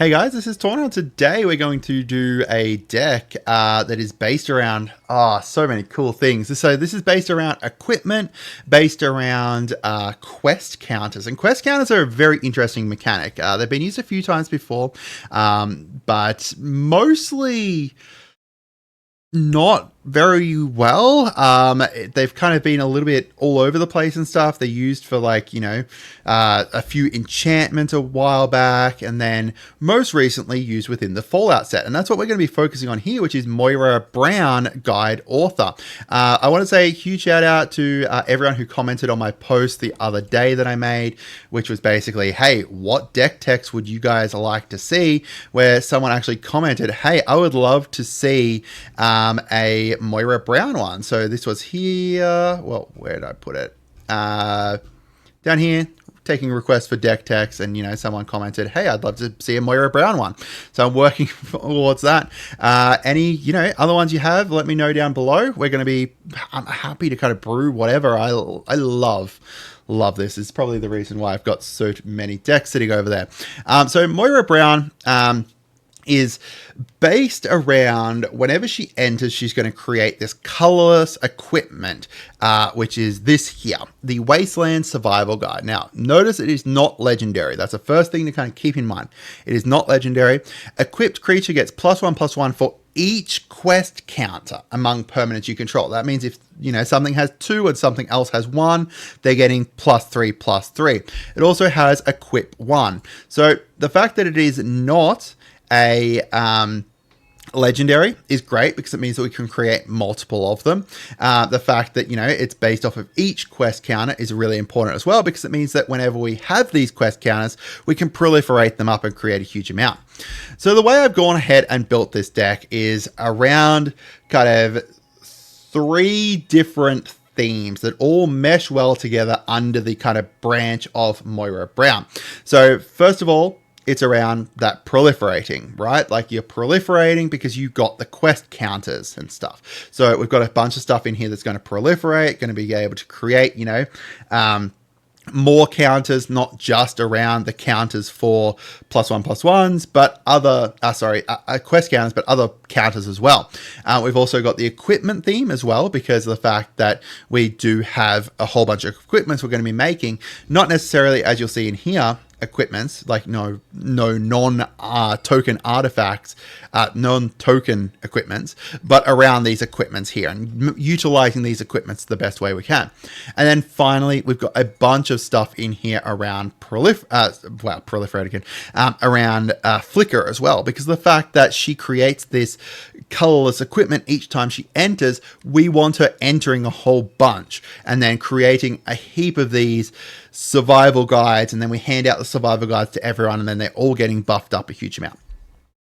Hey guys, this is Tauna. Today we're going to do a deck that is based around so many cool things. So this is based around equipment, based around quest counters, and quest counters are a very interesting mechanic. They've been used a few times before, but mostly not very well. They've kind of been a little bit all over the place and stuff. They're used for a few enchantments a while back, and then most recently used within the Fallout set. And that's what we're going to be focusing on here, which is Moira Brown, guide author. I want to say a huge shout out to everyone who commented on my post the other day that I made, which was basically, hey, what deck text would you guys like to see? Where someone actually commented, hey, I would love to see a Moira Brown one. So this was here. Well, where did I put it? Down here, taking requests for deck text, and someone commented, hey, I'd love to see a Moira Brown one. So I'm working towards that. Any other ones you have, let me know down below. I'm happy to kind of brew whatever. I love this. It's probably the reason why I've got so many decks sitting over there. So Moira Brown is based around whenever she enters, she's going to create this colorless equipment, which is this here, the Wasteland Survival Guide. Now, notice it is not legendary. That's the first thing to kind of keep in mind. It is not legendary. Equipped creature gets +1/+1 for each quest counter among permanents you control. That means if something has 2 and something else has 1, they're getting +3/+3. It also has equip 1. So the fact that it is not a legendary is great because it means that we can create multiple of them. The fact that it's based off of each quest counter is really important as well, because it means that whenever we have these quest counters, we can proliferate them up and create a huge amount. So the way I've gone ahead and built this deck is around kind of 3 different themes that all mesh well together under the kind of branch of Moira Brown. So first of all, it's around that proliferating, right? Like you're proliferating because you got the quest counters and stuff. So we've got a bunch of stuff in here that's going to proliferate, going to be able to create, more counters, not just around the counters for +1/+1s, but other, quest counters, but other counters as well. We've also got the equipment theme as well, because of the fact that we do have a whole bunch of equipments we're going to be making, not necessarily, as you'll see in here, equipments, like no non-token artifacts, non-token equipments, but around these equipments here and utilizing these equipments the best way we can. And then finally, we've got a bunch of stuff in here around proliferate again, around flicker as well, because the fact that she creates this colorless equipment each time she enters, we want her entering a whole bunch and then creating a heap of these survival guides, and then we hand out the survival guides to everyone, and then they're all getting buffed up a huge amount.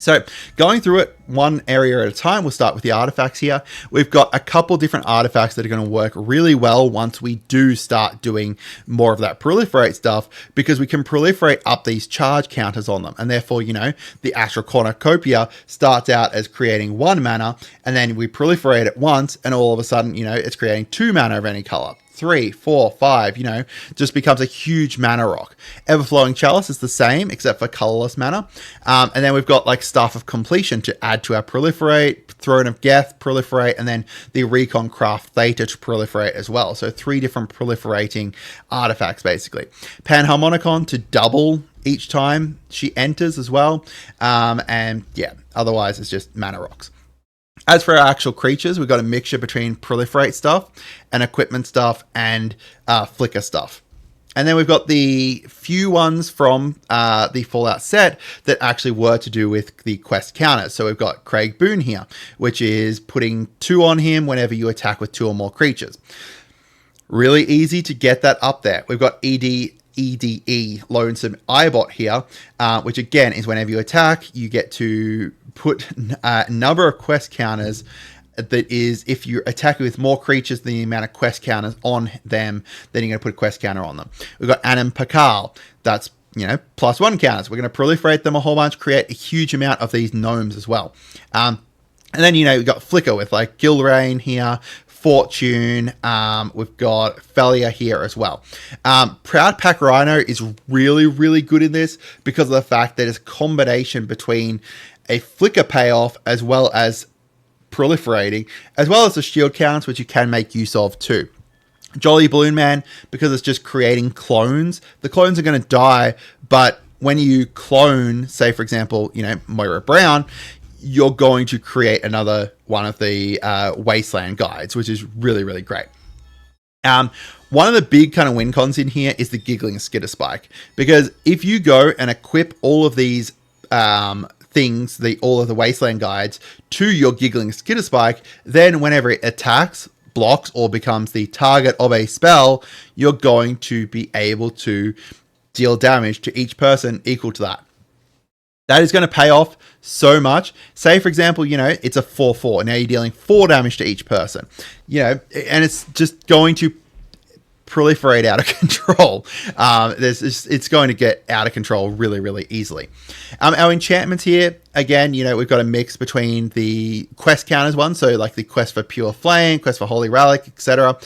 So going through it one area at a time, we'll start with the artifacts here. We've got a couple different artifacts that are going to work really well once we do start doing more of that proliferate stuff, because we can proliferate up these charge counters on them. And therefore, the Astral Cornucopia starts out as creating 1 mana, and then we proliferate it once, and all of a sudden, it's creating 2 mana of any color. 3, 4, 5, just becomes a huge mana rock. Everflowing Chalice is the same, except for colorless mana. And then we've got like Staff of Completion to add to our proliferate, Throne of Geth, proliferate, and then the Recon Craft Theta to proliferate as well. So 3 different proliferating artifacts, basically. Panharmonicon to double each time she enters as well. And yeah, otherwise it's just mana rocks. As for our actual creatures, we've got a mixture between proliferate stuff and equipment stuff and flicker stuff. And then we've got the few ones from the Fallout set that actually were to do with the quest counters. So we've got Craig Boone here, which is putting 2 on him whenever you attack with 2 or more creatures. Really easy to get that up there. We've got EDE, Lonesome Eyebot here, which again is whenever you attack, you get to put a number of quest counters. That is, if you're attacking with more creatures than the amount of quest counters on them, then you're going to put a quest counter on them. We've got Anim Pakal. That's, +1 counters. We're going to proliferate them a whole bunch, create a huge amount of these gnomes as well. And then, we've got Flicker with like Gilrain here, Fortune. We've got Failure here as well. Proud Pack Rhino is really, really good in this because of the fact that it's a combination between a flicker payoff as well as proliferating, as well as the shield counts, which you can make use of too. Jolly Balloon Man, because it's just creating clones. The clones are going to die, but when you clone, say for example, Moira Brown, you're going to create another one of the Wasteland guides, which is really, really great. One of the big kind of win cons in here is the Giggling Skitter Spike, because if you go and equip all of these things, all of the Wasteland guides to your Giggling Skitter Spike, then whenever it attacks, blocks, or becomes the target of a spell, you're going to be able to deal damage to each person equal to that. That is going to pay off so much. Say, for example, it's a 4/4. Now you're dealing 4 damage to each person, and it's just going to proliferate out of control. It's going to get out of control really, really easily. Our enchantments here, again, we've got a mix between the quest counters one, so like the quest for Pure Flame, quest for Holy Relic, etc.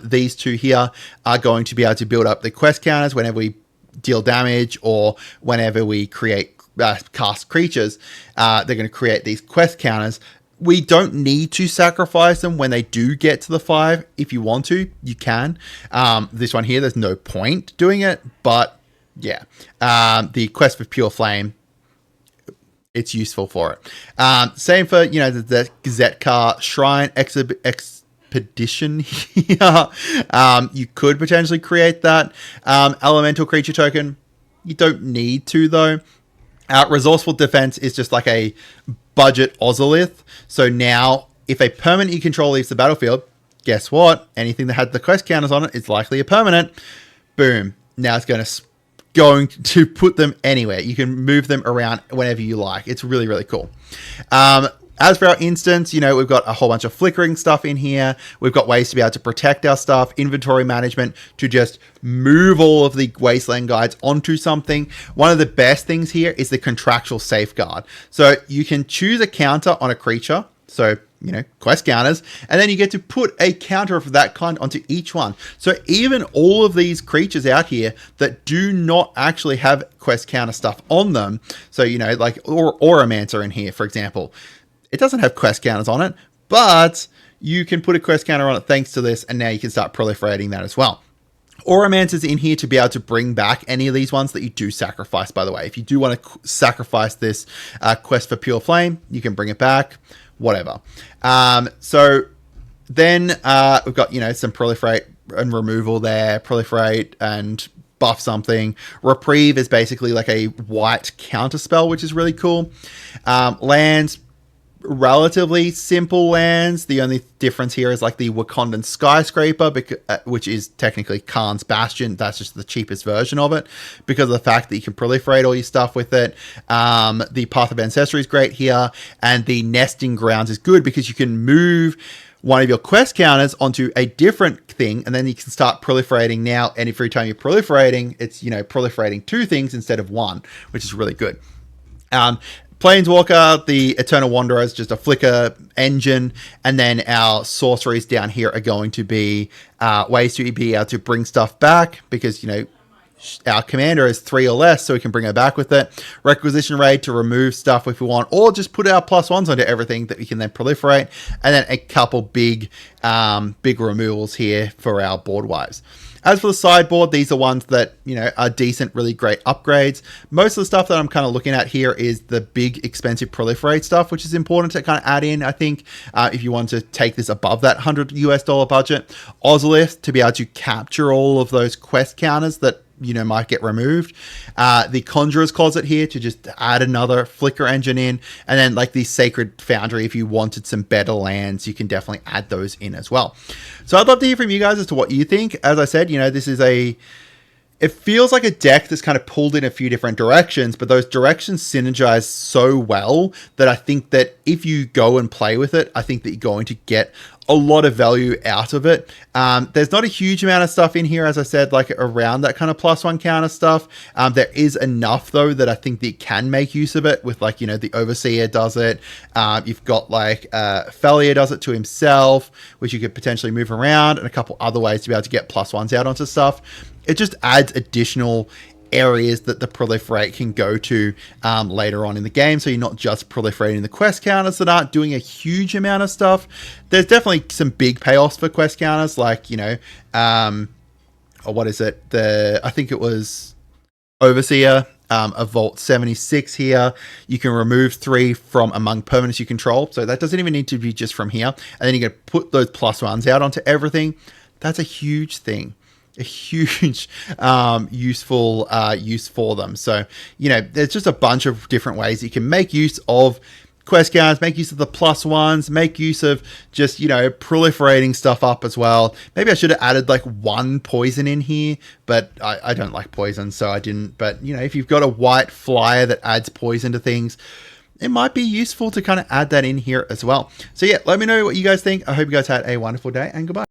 These two here are going to be able to build up the quest counters whenever we deal damage or whenever we cast creatures. They're going to create these quest counters. We don't need to sacrifice them when they do get to the 5. If you want to, you can. This one here, there's no point doing it, but yeah. The quest for Pure Flame, it's useful for it. Same for, the Zetkar Shrine Expedition here. You could potentially create that. Elemental Creature Token, you don't need to though. Resourceful Defense is just like a budget Ozolith. So now, if a permanent you control leaves the battlefield, guess what? Anything that had the quest counters on it is likely a permanent. Boom. Now it's going to put them anywhere. You can move them around whenever you like. It's really, really cool. As for our instance, we've got a whole bunch of flickering stuff in here. We've got ways to be able to protect our stuff, inventory management, to just move all of the Wasteland guides onto something. One of the best things here is the contractual safeguard. So you can choose a counter on a creature. So, quest counters, and then you get to put a counter of that kind onto each one. So even all of these creatures out here that do not actually have quest counter stuff on them. So, like Auramancer in here, for example. It doesn't have quest counters on it, but you can put a quest counter on it thanks to this, and now you can start proliferating that as well. Auramancer's in here to be able to bring back any of these ones that you do sacrifice, by the way. If you do want to sacrifice this quest for Pure Flame, you can bring it back, whatever. So then we've got, some proliferate and removal there, proliferate and buff something. Reprieve is basically like a white counter spell, which is really cool. Lands, relatively simple lands. The only difference here is like the Wakandan Skyscraper, which is technically Khan's Bastion. That's just the cheapest version of it because of the fact that you can proliferate all your stuff with it. The Path of Ancestry is great here, and the Nesting Grounds is good because you can move one of your quest counters onto a different thing, and then you can start proliferating now. And every time you're proliferating, it's proliferating 2 things instead of 1, which is really good. Planeswalker, the Eternal Wanderer, is just a flicker engine, and then our sorceries down here are going to be ways to be able to bring stuff back because, our commander is 3 or less, so we can bring her back with it. Requisition Raid to remove stuff if we want, or just put our +1s onto everything that we can then proliferate, and then a couple big removals here for our board wipes. As for the sideboard, these are ones that, are decent, really great upgrades. Most of the stuff that I'm kind of looking at here is the big, expensive proliferate stuff, which is important to kind of add in, I think, if you want to take this above that $100 budget. Ozolith, to be able to capture all of those quest counters that, might get removed. The Conjurer's Closet here to just add another flicker engine in. And then like the Sacred Foundry, if you wanted some better lands, you can definitely add those in as well. So I'd love to hear from you guys as to what you think. As I said, this is it feels like a deck that's kind of pulled in a few different directions, but those directions synergize so well that I think that if you go and play with it, I think that you're going to get a lot of value out of it. There's not a huge amount of stuff in here, as I said, like around that kind of +1 counter stuff. There is enough though that I think that you can make use of it with, like, you know, the Overseer does it. You've got like Fellier does it to himself, which you could potentially move around, and a couple other ways to be able to get +1s out onto stuff. It just adds additional areas that the Proliferate can go to later on in the game, so you're not just proliferating the quest counters that aren't doing a huge amount of stuff. There's definitely some big payoffs for quest counters, like, you know, or what is it, I think it was Overseer, a Vault 76 here. You can remove 3 from among permanents you control, so that doesn't even need to be just from here, and then you can put those +1s out onto everything. That's a huge thing, a huge useful use for them. So, you know, there's just a bunch of different ways you can make use of quest counters, make use of the +1s, make use of just, you know, proliferating stuff up as well. Maybe I should have added like 1 poison in here, but I don't like poison, so I didn't. But, you know, if you've got a white flyer that adds poison to things, it might be useful to kind of add that in here as well. So yeah, let me know what you guys think. I hope you guys had a wonderful day, and goodbye.